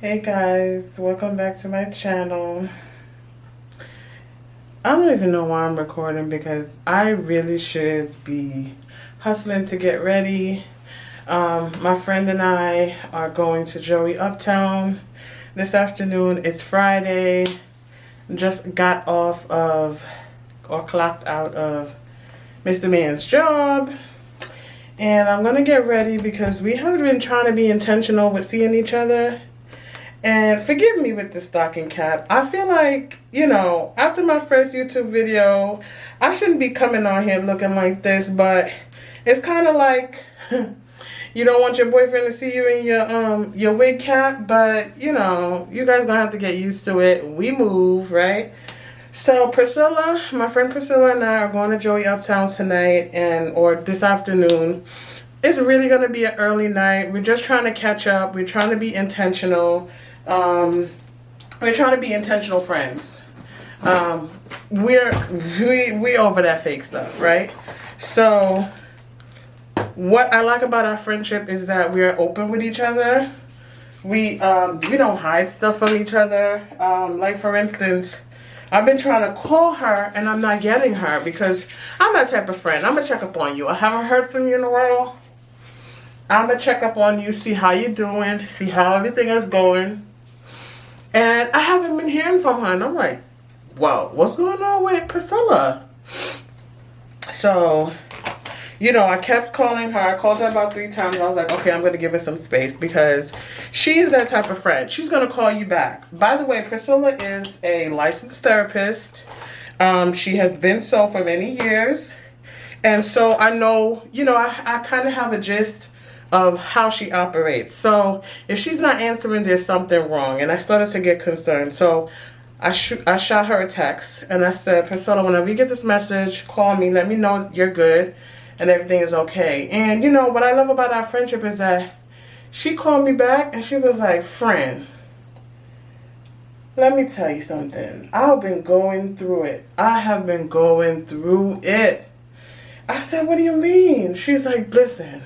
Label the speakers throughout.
Speaker 1: Hey guys, welcome back to my channel. I don't even know why I'm recording because I really should be hustling to get ready. My friend and I are going to Joey Uptown this afternoon. It's Friday. Just got off of or clocked out of Mr. Man's job. And I'm going to get ready because we have been trying to be intentional with seeing each other. And forgive me with the stocking cap. I feel like, after my first YouTube video, I shouldn't be coming on here looking like this, but it's kind of like you don't want your boyfriend to see you in your wig cap, but you guys gonna have to get used to it. We move, right? So Priscilla, my friend Priscilla and I are going to Joey Uptown tonight or this afternoon. It's really going to be an early night. We're just trying to catch up. We're trying to be intentional. We're trying to be intentional friends. We over that fake stuff, right? So what I like about our friendship is that we are open with each other. We don't hide stuff from each other. Like for instance, I've been trying to call her and I'm not getting her because I'm that type of friend. I'm gonna check up on you. I haven't heard from you in a while. I'm gonna check up on you, see how you're doing, see how everything is going. And I haven't been hearing from her, and I'm like, wow, what's going on with Priscilla? So, I kept calling her. I called her about 3 times. I was like, okay, I'm gonna give her some space because she's that type of friend. She's gonna call you back. By the way, Priscilla is a licensed therapist. She has been so for many years. And so I know, I kind of have a gist of how she operates. So if she's not answering, there's something wrong. And I started to get concerned. So I shot her a text and I said, Priscilla, whenever you get this message, call me, let me know you're good and everything is okay. And what I love about our friendship is that she called me back and she was like, friend, let me tell you something. I've been going through it. I have been going through it. I said, what do you mean? She's like, listen,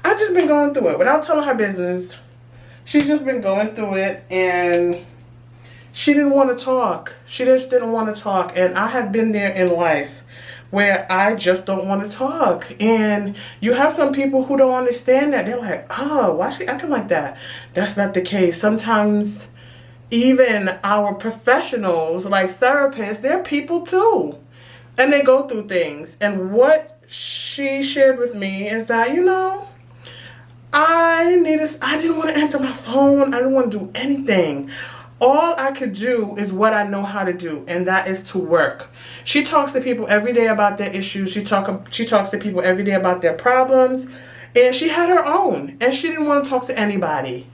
Speaker 1: I've just been going through it without telling her business. She's just been going through it and she didn't want to talk. She just didn't want to talk. And I have been there in life where I just don't want to talk. And you have some people who don't understand that. They're like, oh, why is she acting like that? That's not the case. Sometimes even our professionals like therapists, they're people too. And they go through things. And what she shared with me is that, I didn't want to answer my phone. I didn't want to do anything. All I could do is what I know how to do, and that is to work. She talks to people every day about their issues. She talks to people every day about their problems, and she had her own, and she didn't want to talk to anybody.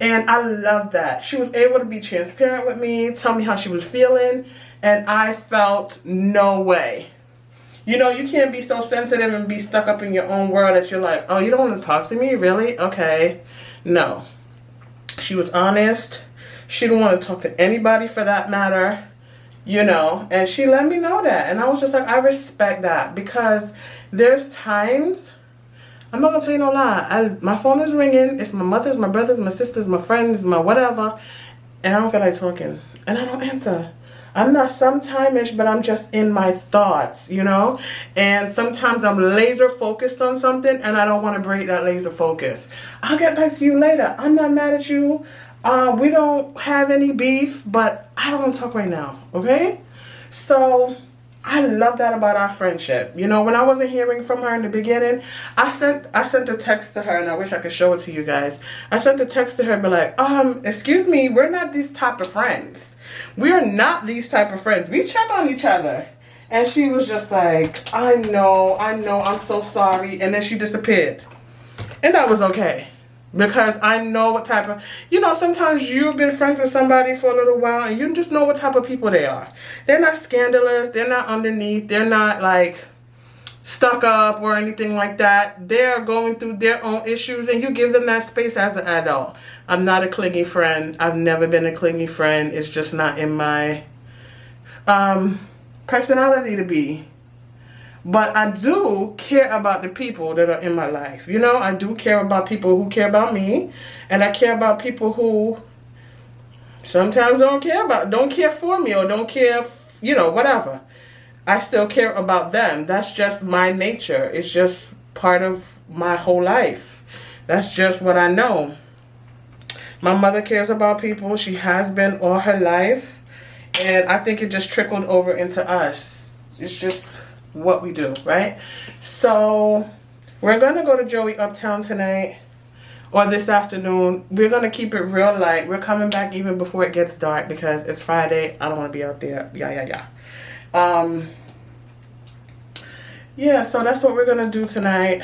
Speaker 1: And I love that. She was able to be transparent with me, tell me how she was feeling, and I felt no way. You can't be so sensitive and be stuck up in your own world that you're like, oh, you don't want to talk to me? Really? Okay. No. She was honest. She didn't want to talk to anybody for that matter, and she let me know that. And I was just like, I respect that because there's times, I'm not going to tell you no lie, my phone is ringing. It's my mother's, my brother's, my sister's, my friend's, my whatever, and I don't feel like talking. And I don't answer. I'm not sometime-ish, but I'm just in my thoughts, and sometimes I'm laser focused on something and I don't want to break that laser focus. I'll get back to you later. I'm not mad at you. We don't have any beef, but I don't want to talk right now, okay? So I love that about our friendship. When I wasn't hearing from her in the beginning, I sent a text to her, and I wish I could show it to you guys. I sent a text to her, but like, excuse me, we're not these type of friends. We are not these type of friends. We check on each other. And she was just like, I know, I'm so sorry. And then she disappeared. And that was okay. Because I know what type of, sometimes you've been friends with somebody for a little while and you just know what type of people they are. They're not scandalous. They're not underneath. They're not like stuck up or anything like that. They're going through their own issues and you give them that space as an adult. I'm not a clingy friend. I've never been a clingy friend. It's just not in my personality to be. But I do care about the people that are in my life. I do care about people who care about me. And I care about people who Sometimes don't care for me, or don't care, whatever. I still care about them. That's just my nature. It's just part of my whole life. That's just what I know. My mother cares about people. She has been all her life. And I think it just trickled over into us. It's just what we do, right? So we're going to go to Joey Uptown tonight, or this afternoon. We're going to keep it real light. We're coming back even before it gets dark because it's Friday. I don't want to be out there. Yeah, so that's what we're going to do tonight.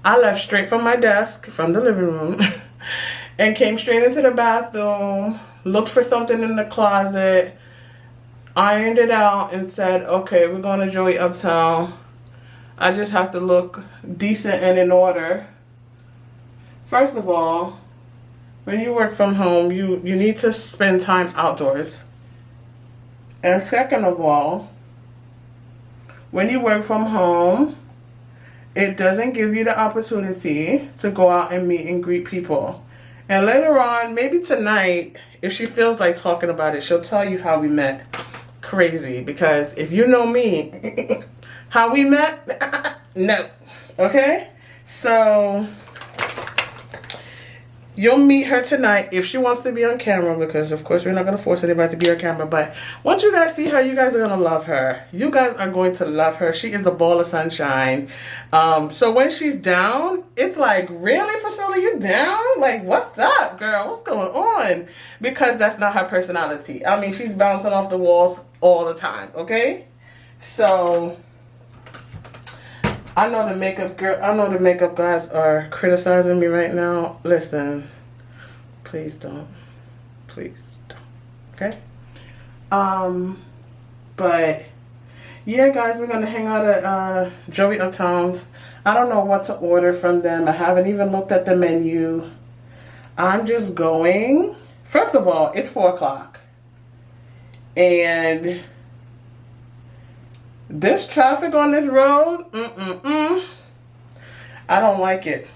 Speaker 1: I left straight from my desk, from the living room, and came straight into the bathroom, looked for something in the closet, ironed it out, and said, okay, we're going to Joey Uptown. I just have to look decent and in order. First of all, when you work from home, you need to spend time outdoors. And second of all, when you work from home, it doesn't give you the opportunity to go out and meet and greet people. And later on, maybe tonight, if she feels like talking about it, she'll tell you how we met. Crazy, because if you know me, how we met, no. Okay? So you'll meet her tonight if she wants to be on camera, because of course we're not going to force anybody to be on camera. But once you guys see her, you guys are going to love her. You guys are going to love her. She is a ball of sunshine. So when she's down, it's like, really, Priscilla, you down? Like, what's up, girl? What's going on? Because that's not her personality. I mean, she's bouncing off the walls all the time, okay? So I know the makeup guys are criticizing me right now. Listen, please don't. Please don't. Okay? But yeah, guys, we're gonna hang out at Joey Uptown. I don't know what to order from them. I haven't even looked at the menu. I'm just going. First of all, it's 4 o'clock. And this traffic on this road, I don't like it.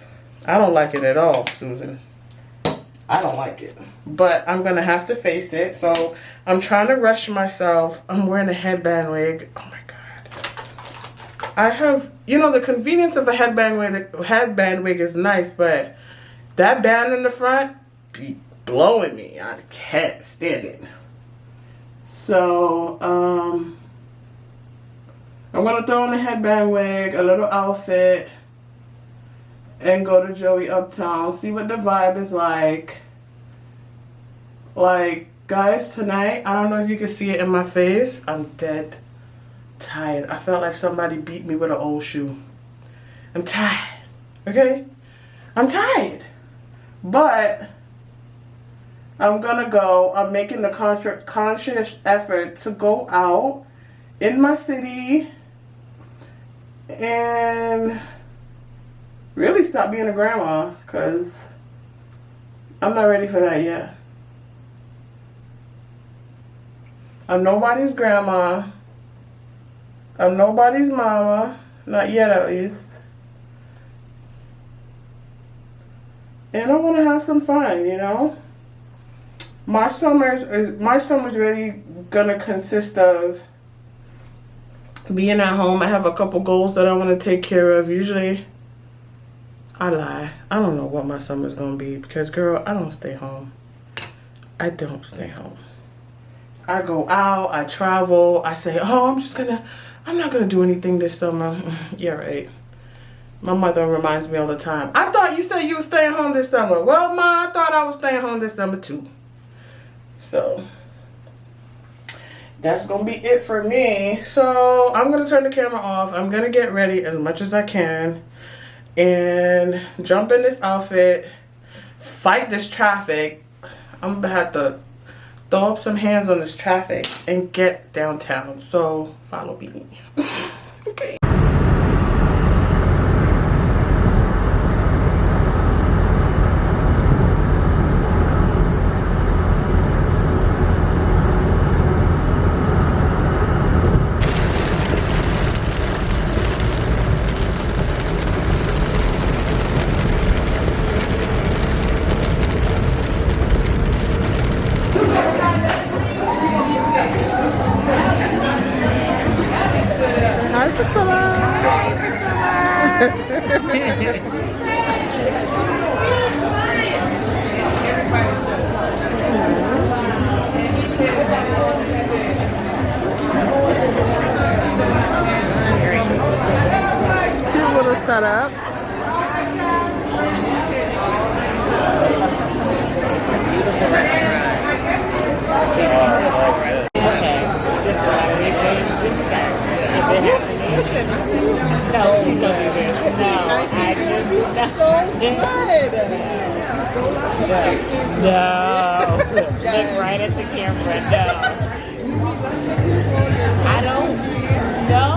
Speaker 1: I don't like it at all, Susan. I don't like it. But I'm going to have to face it. So I'm trying to rush myself. I'm wearing a headband wig. Oh my God. I have, the convenience of a headband wig is nice, but that band in the front be blowing me. I can't stand it. So, I'm going to throw on a headband wig, a little outfit, and go to Joey Uptown. See what the vibe is like. Like, guys, tonight, I don't know if you can see it in my face. I'm dead tired. I felt like somebody beat me with an old shoe. I'm tired. Okay? I'm tired. But I'm going to go. I'm making the conscious effort to go out in my city and really stop being a grandma, because I'm not ready for that yet. I'm nobody's grandma. I'm nobody's mama. Not yet, at least. And I want to have some fun, My summer's really gonna consist of being at home. I have a couple goals that I want to take care of. Usually, I lie. I don't know what my summer's gonna be, because, girl, I don't stay home. I don't stay home. I go out, I travel, I say, oh, I'm not gonna do anything this summer. Yeah, right. My mother reminds me all the time, I thought you said you were staying home this summer. Well, Ma, I thought I was staying home this summer too. So that's gonna be it for me. So I'm gonna turn the camera off. I'm gonna get ready as much as I can and jump in this outfit, fight this traffic. I'm gonna have to throw up some hands on this traffic and get downtown. So follow me. Okay.
Speaker 2: Cute little setup.
Speaker 3: No. Look right at the camera. No. I don't know.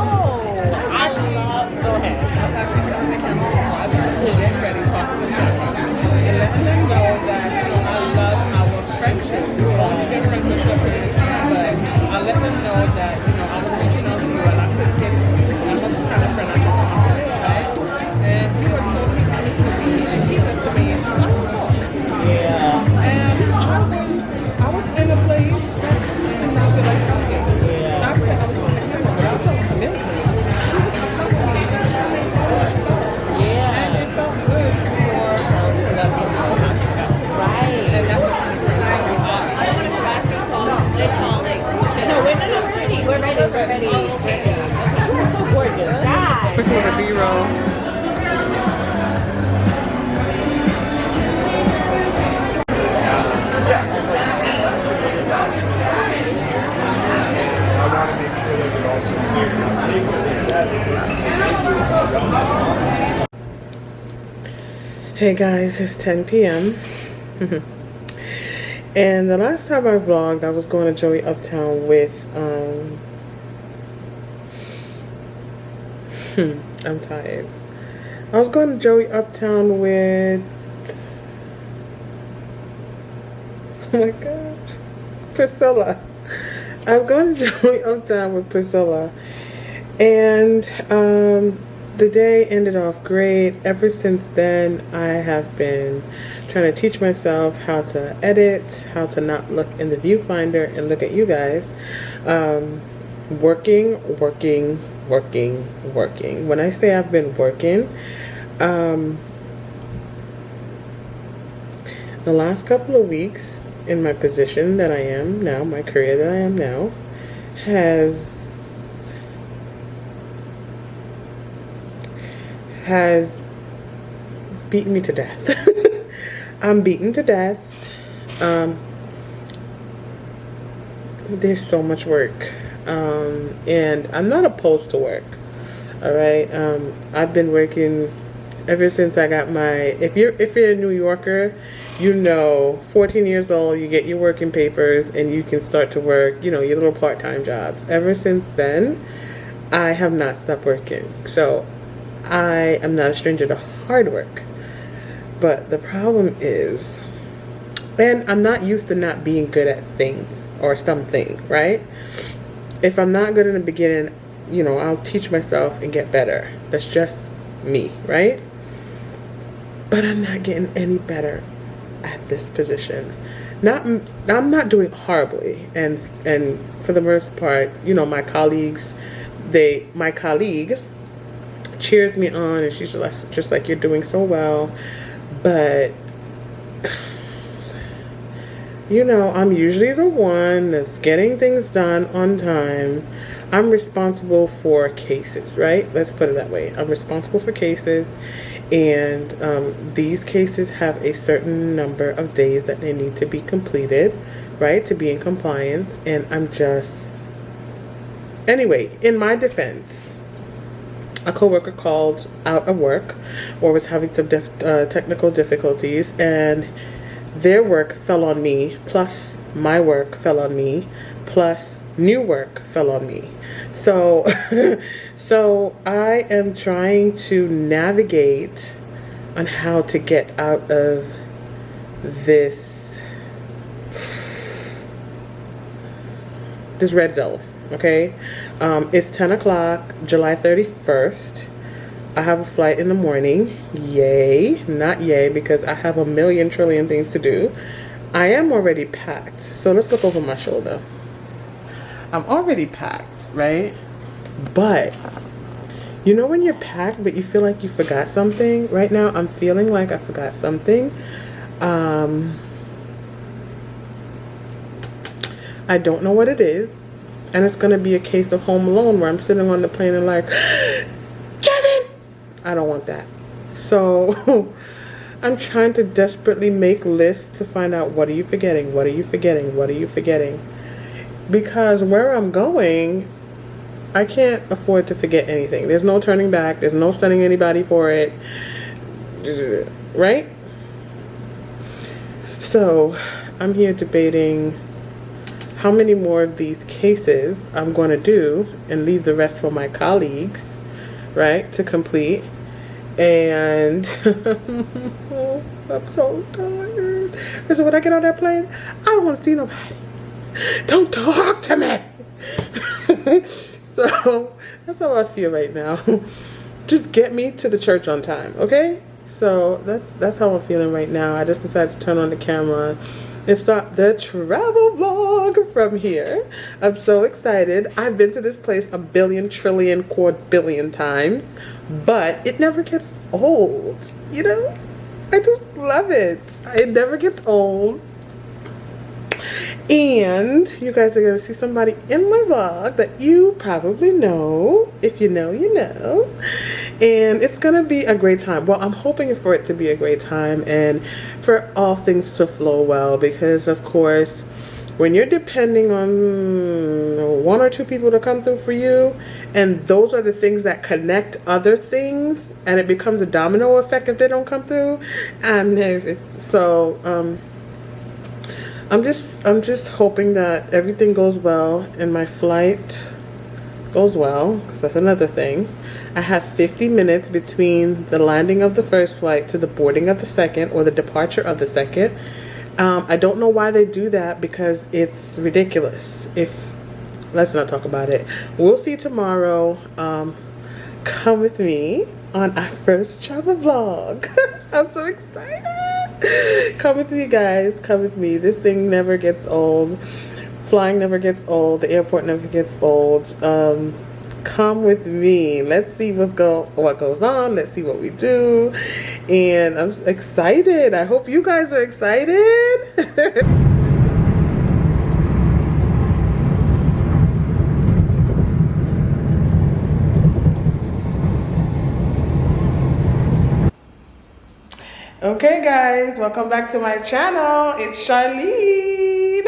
Speaker 3: I love. Go ahead. I was actually telling the camera I was getting ready talking to the camera and letting them know that I love our friendship. We've only been friends for a short period of time, but I let them know that I was reaching out to you and I couldn't get to you. And I hope the kind of friend I can confident, right? And you were totally honest with me, and he said to me, I don't talk. Yeah. And I was in a place that I just did not feel like talking. Yeah. And I said I was on the camera, but I was on commitment. She was uncomfortable. Yeah. And it felt good for her to let me know how she felt. Right. And that's the kind of friend that we are. I don't want to harass you, so I'll let y'all no, we're ready. We're ready. We're ready. Oh, okay. You're so gorgeous. Guys.
Speaker 2: For the B-roll.
Speaker 1: Hey guys, it's 10 p.m. And the last time I vlogged, I was going to Joey Uptown with, I'm tired. I was going to Joey Uptown with, oh my God, Priscilla. I was going to Joey Uptown with Priscilla. And, the day ended off great. Ever since then, I have been trying to teach myself how to edit, how to not look in the viewfinder and look at you guys. Working. When I say I've been working, the last couple of weeks in my position that I am now, my career that I am now, has beaten me to death. I'm beaten to death. There's so much work. And I'm not opposed to work. Alright. I've been working ever since I got my, if you're a New Yorker, 14 years old, you get your working papers and you can start to work, your little part-time jobs. Ever since then, I have not stopped working. So I am not a stranger to hard work, but the problem is, and I'm not used to not being good at things or something, right? If I'm not good in the beginning, I'll teach myself and get better. That's just me, right? But I'm not getting any better at this position. I'm not doing horribly, and for the most part, my colleagues, my colleague cheers me on and she's just like, you're doing so well, but I'm usually the one that's getting things done on time. I'm responsible for cases, right? Let's put it that way. I'm responsible for cases, and these cases have a certain number of days that they need to be completed, right, to be in compliance. And anyway, in my defense, a coworker called out of work or was having some technical difficulties, and their work fell on me, plus my work fell on me, plus new work fell on me. So so I am trying to navigate on how to get out of this red zone. Okay, it's 10 o'clock, July 31st. I have a flight in the morning. Yay. Not yay, because I have a million trillion things to do. I am already packed. So let's look over my shoulder. I'm already packed, right? But You know when you're packed but you feel like you forgot something? Right now I'm feeling like I forgot something. I don't know what it is. And it's going to be a case of Home Alone where I'm sitting on the plane and like, Kevin! I don't want that. So I'm trying to desperately make lists to find out, what are you forgetting? What are you forgetting? What are you forgetting? Because where I'm going, I can't afford to forget anything. There's no turning back. There's no sending anybody for it. Right? So I'm here debating how many more of these cases I'm going to do and leave the rest for my colleagues, right, to complete. And I'm so tired. Because when I get on that plane, I don't want to see nobody. Don't talk to me. So that's how I feel right now. Just get me to the church on time, okay? So that's how I'm feeling right now. I just decided to turn on the camera and start the travel vlog from here. I'm so excited. I've been to this place a billion, trillion, quadrillion times, but it never gets old, you know? I just love it. It never gets old. And you guys are going to see somebody in my vlog that you probably know. If you know, you know. And it's going to be a great time. Well, I'm hoping for it to be a great time and for all things to flow well. Because, of course, when you're depending on one or two people to come through for you, and those are the things that connect other things, and it becomes a domino effect if they don't come through, I'm nervous. So, I'm just hoping that everything goes well and my flight goes well, because that's another thing. I have 50 minutes between the landing of the first flight to the boarding of the second, or the departure of the second. I don't know why they do that, because it's ridiculous. Let's not talk about it. We'll see tomorrow. Come with me on our first travel vlog. I'm so excited. Come with me, guys. Come with me. This thing never gets old. Flying never gets old. The airport never gets old. Come with me. Let's see what goes on. Let's see what we do. And I'm excited. I hope you guys are excited. Okay guys, welcome back to my channel. It's Charlene.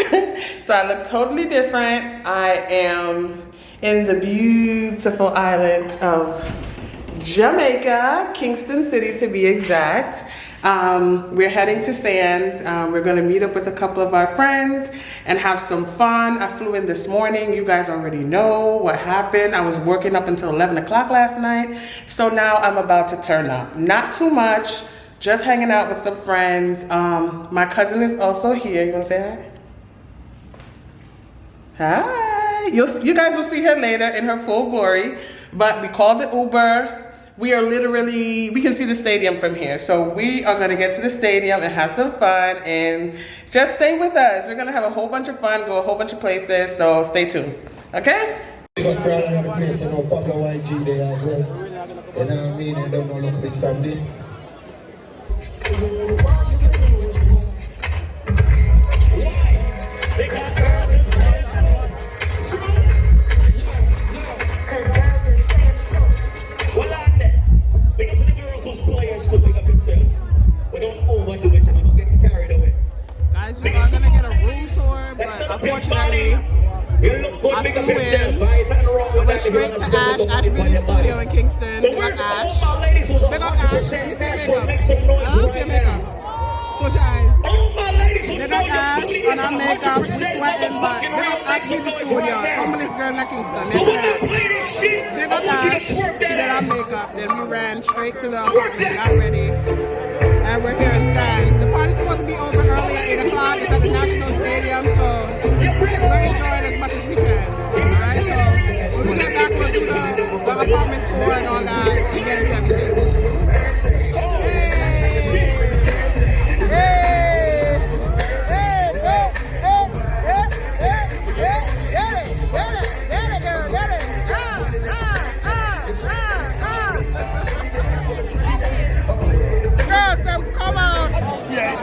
Speaker 1: So I look totally different. I am in the beautiful island of Jamaica, Kingston City to be exact. We're heading to Sandz. We're gonna meet up with a couple of our friends and have some fun. I flew in this morning. You guys already know what happened. I was working up until 11 o'clock last night. So now I'm about to turn up. Not too much. Just hanging out with some friends. My cousin is also here. You wanna say hi? Hi. You guys will see her later in her full glory. But we called the Uber. We can see the stadium from here. So we are gonna get to the stadium and have some fun, and just stay with us. We're gonna have a whole bunch of fun, go a whole bunch of places, so stay tuned, okay?
Speaker 4: We got another place, you know, Pablo YG there as well. You know what I mean? I don't know, look a bit from this.
Speaker 1: Guys, we are gonna get a room tour, but unfortunately, I flew in. I went straight to Ash Beauty Studio in Kingston. Big up Ash. Big up Ash. Let me see your makeup. Let me see your makeup. Close your eyes. Big up Ash on our makeup. She's sweating, but big up Ash Beauty Studio. Humblest girl in Kingston. Big up Ash. She did our makeup. Then we ran straight to the apartment. Got ready. And we're here in Sandz. The party's supposed to be over early at 8 o'clock. It's at the National Stadium, so we're enjoying as much as we can. Alright, so when we get back, we'll do the apartment tour and all that and get into everything. Get it, girl, get it.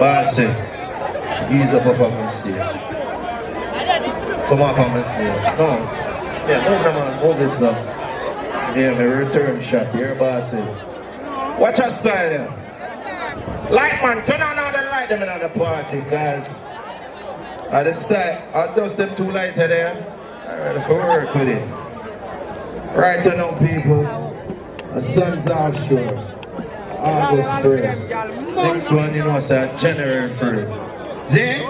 Speaker 5: Bossy, ease up on my stage. Come up on my stage. Come on. Yeah, move them on, move this up. Yeah, my return shot. You're bossy. Watch our style there. Light man, turn on all the light them in the party, guys. At the style, I'll dust them 2 lights there. Alright, for work with it. Right now, people. The Sandz offshore. August 1st. Next one, you know, sir, January 1st. See?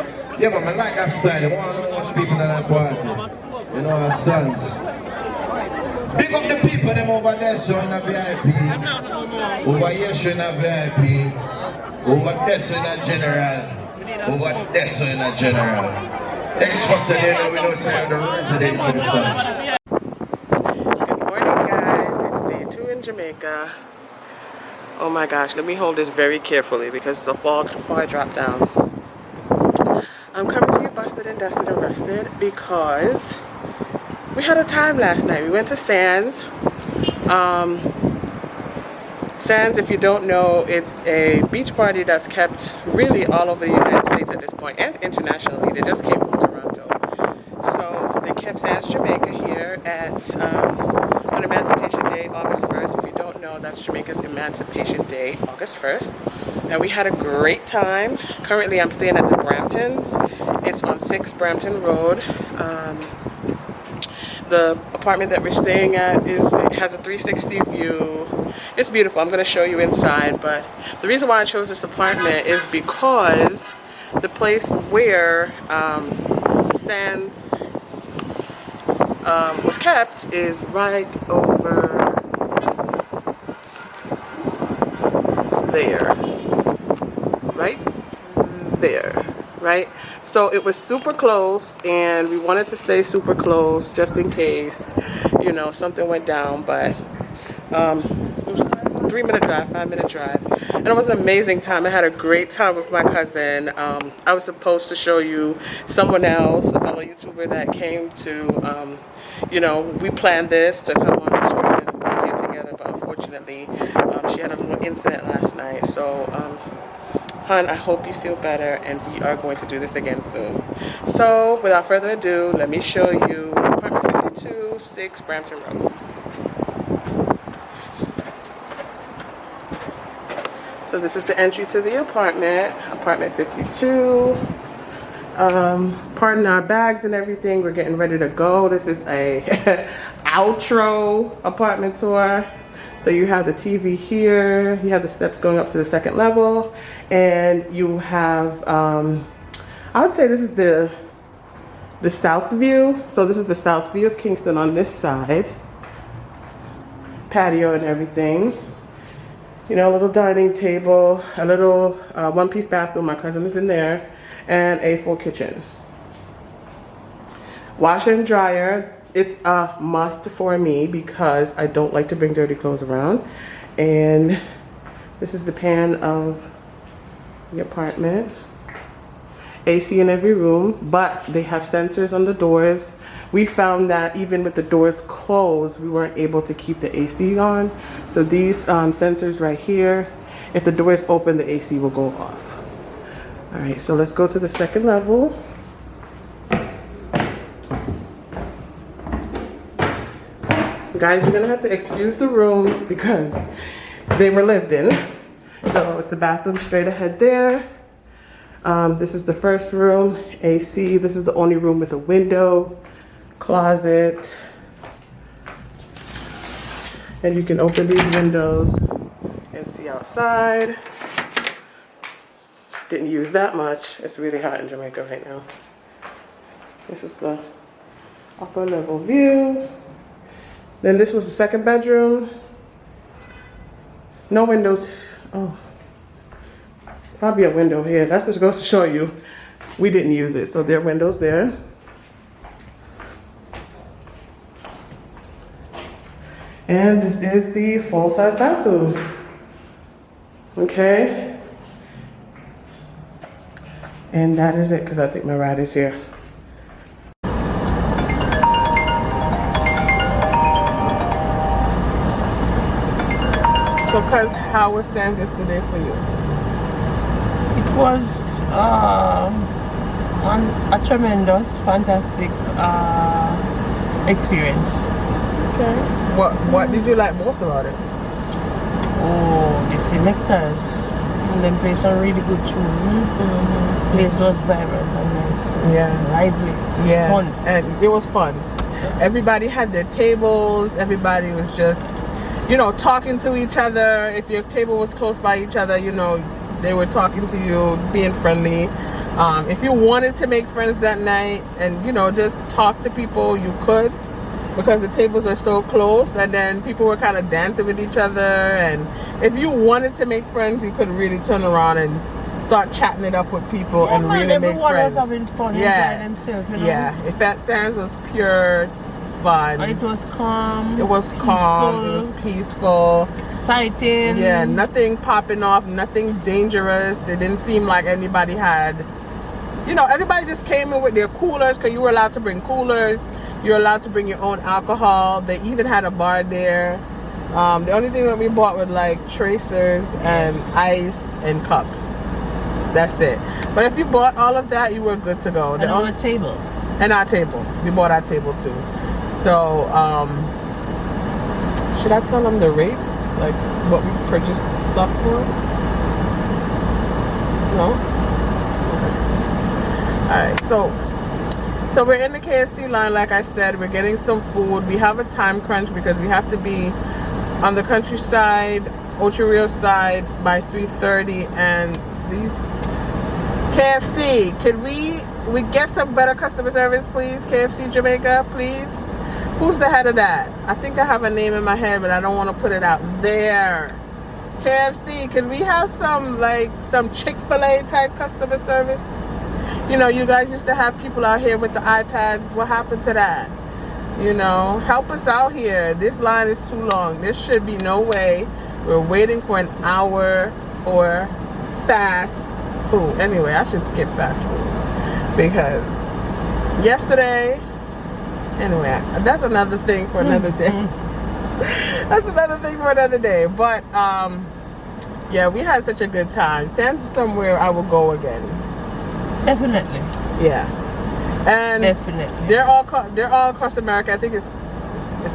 Speaker 5: Yeah, but I like that style. I want to watch people in that party. You know, our Sandz. Big up the people, them over there, so in a VIP. Over here, so in a VIP. Over there, so in a general. Over there, so in a general. X Factor, you know, we don't say the resident for the Sandz.
Speaker 1: Good morning, guys. It's day 2 in Jamaica. Oh my gosh, let me hold this very carefully because it's a far drop down. I'm coming to you busted and dusted and rusted because we had a time last night. We went to Sandz. Sandz, if you don't know, it's a beach party that's kept really all over the United States at this point and internationally. They just came from Toronto. So they kept Sandz, Jamaica here at on Emancipation Day, August 1st. If you don't know, that's Jamaica's Emancipation Day, August 1st. And we had a great time. Currently, I'm staying at the Bramptons. It's on 6 Brampton Road. The apartment that we're staying at it has a 360 view. It's beautiful. I'm going to show you inside. But the reason why I chose this apartment is because the place where Sandz was kept is right over there. Right there. Right? So it was super close and we wanted to stay super close just in case, you know, something went down. But it was a 3-minute drive, 5-minute drive. And it was an amazing time. I had a great time with my cousin. I was supposed to show you someone else, a fellow YouTuber that came to, you know, we planned this to come on this trip and be here together. But unfortunately, she had a little incident last night. So, hon, I hope you feel better and we are going to do this again soon. So, without further ado, let me show you apartment 52, 6 Brampton Road. So this is the entry to the apartment, apartment 52. Pardon our bags and everything, we're getting ready to go. This is a outro apartment tour. So you have the TV here, you have the steps going up to the 2nd level, and you have, I would say this is the south view. So this is the south view of Kingston on this side. Patio and everything. You know, a little dining table, a little 1-piece bathroom, my cousin is in there, and a full kitchen. Washer and dryer. It's a must for me because I don't like to bring dirty clothes around. And this is the pan of the apartment. AC in every room, but they have sensors on the doors. We found that even with the doors closed, we weren't able to keep the AC on. So these sensors right here, if the door is open, the AC will go off. All right, so let's go to the 2nd level. Guys, you're gonna have to excuse the rooms because they were lived in. So it's the bathroom straight ahead there. This is the first room, AC. This is the only room with a window, closet. And you can open these windows and see outside. Didn't use that much. It's really hot in Jamaica right now. This is the upper level view. Then this was the 2nd bedroom. No windows. Oh, probably a window here. That's just goes to show you we didn't use it. So there are windows there. And this is the full-size bathroom. Okay. And that is it because I think my ride is here. So, cuz, how was Sandz yesterday for you?
Speaker 2: It's
Speaker 3: was a tremendous, fantastic experience.
Speaker 1: Okay. What did you like most about it?
Speaker 3: Oh, the selectors. Them play some really good tunes. Place was vibrant and nice.
Speaker 1: Yeah.
Speaker 3: Lively.
Speaker 1: Yeah.
Speaker 3: Fun.
Speaker 1: And it was fun. Everybody had their tables. Everybody was just, you know, talking to each other. If your table was close by each other, you know, they were talking to you, being friendly. If you wanted to make friends that night and, you know, just talk to people, you could, because the tables are so close, and then people were kind of dancing with each other. And if you wanted to make friends, you could really turn around and start chatting it up with people and really make
Speaker 3: everyone
Speaker 1: friends.
Speaker 3: was having fun, enjoying themselves, you know?
Speaker 1: Yeah, if that Sandz was pure fun.
Speaker 3: It was calm.
Speaker 1: It was calm. It was peaceful.
Speaker 3: Exciting.
Speaker 1: Yeah, nothing popping off, nothing dangerous. It didn't seem like anybody had, you know, everybody just came in with their coolers, because you were allowed to bring coolers. You're allowed to bring your own alcohol. They even had a bar there. The only thing that we bought was like tracers and ice and cups. That's it. But if you bought all of that, you were good to go.
Speaker 3: And our table.
Speaker 1: And our table. We bought our table too. So, should I tell them the rates? Like what we purchased stuff for? No? Okay. Alright, so we're in the KFC line, like I said. We're getting some food. We have a time crunch because we have to be on the countryside, Ocho Rios side by 3:30, and these KFC, could we get some better customer service, please? KFC Jamaica, please. Who's the head of that? I think I have a name in my head, but I don't want to put it out there. KFC, can we have some Chick-fil-A type customer service? You know, you guys used to have people out here with the iPads. What happened to that? You know, help us out here. This line is too long. There should be no way we're waiting for an hour for fast food. Anyway, I should skip fast food because yesterday, anyway, that's another thing for another day. That's another thing for another day. But yeah, we had such a good time. Sandz is somewhere I will go again.
Speaker 3: Definitely.
Speaker 1: Yeah. And
Speaker 3: definitely.
Speaker 1: They're all across America. I think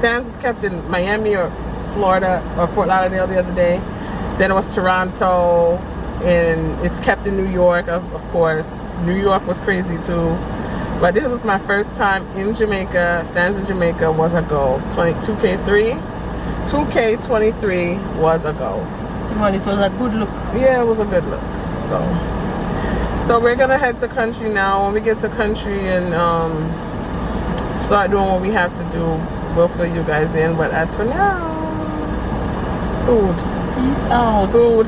Speaker 1: Sandz is kept in Miami or Florida or Fort Lauderdale the other day. Then it was Toronto, and it's kept in New York, of course. New York was crazy too. But this was my first time in Jamaica. Sandz in Jamaica was a go. 2K23 was a go.
Speaker 3: Well, it was a good look.
Speaker 1: Yeah, it was a good look. So we're gonna head to country now. When we get to country and start doing what we have to do, we'll fill you guys in. But as for now, food.
Speaker 3: Peace out.
Speaker 1: Food.